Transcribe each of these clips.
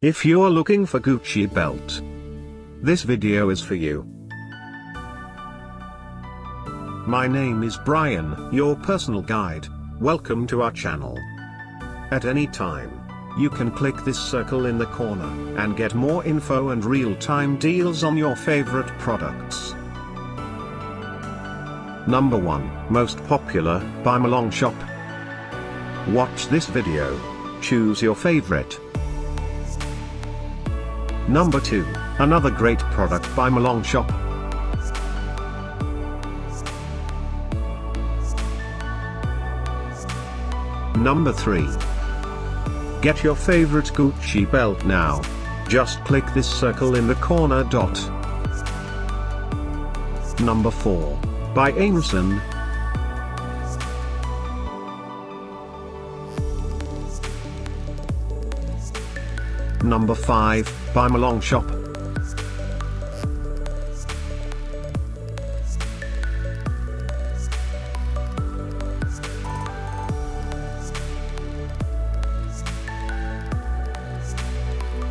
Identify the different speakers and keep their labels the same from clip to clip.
Speaker 1: If you're looking for Gucci belt, this video is for you. My name is Brian, your personal guide. Welcome to our channel. At any time, you can click this circle in the corner and get more info and real-time deals on your favorite products. Number 1, most popular, by MLongshop. Watch this video. Choose your favorite. Number 2, another great product by MLongshop. Number 3. Get your favorite Gucci belt now. Just click this circle in the corner dot. Number 4, by AMESON. Number 5, by MLongshop.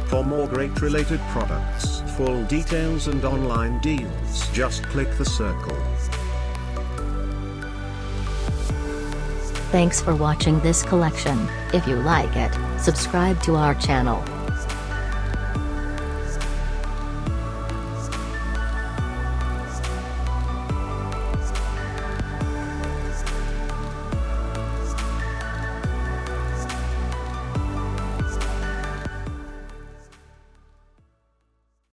Speaker 1: For more great related products, full details and online deals, just click the circle.
Speaker 2: Thanks for watching this collection. If you like it, subscribe to our channel.